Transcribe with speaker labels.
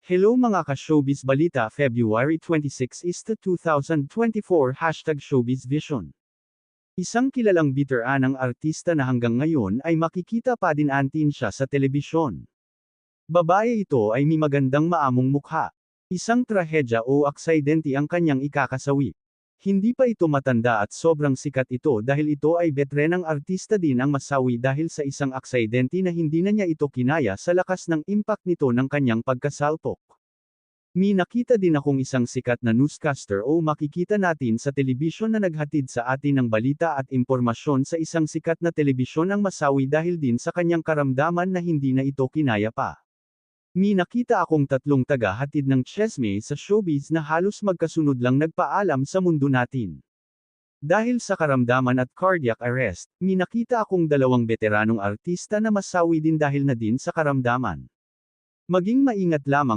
Speaker 1: Hello mga ka-showbiz balita February 26 2024 #showbizvision. Isang kilalang veteranang artista na hanggang ngayon ay makikita pa din antin siya sa telebisyon. Babae ito ay may magandang maamong mukha. Isang trahedya o aksidente ang kanyang ikakasawi. Hindi pa ito matanda at sobrang sikat ito dahil ito ay veteranang artista din ang masawi dahil sa isang aksidente na hindi na niya ito kinaya sa lakas ng impact nito ng kanyang pagkasalpok. May nakita din akong isang sikat na newscaster o makikita natin sa telebisyon na naghatid sa atin ng balita at impormasyon sa isang sikat na telebisyon ang masawi dahil din sa kanyang karamdaman na hindi na ito kinaya pa. May nakita akong tatlong taga-hatid ng tsisme sa showbiz na halos magkasunod lang nagpaalam sa mundo natin. Dahil sa karamdaman at cardiac arrest, may nakita akong dalawang veteranong artista na masawi din dahil na din sa karamdaman. Maging maingat lamang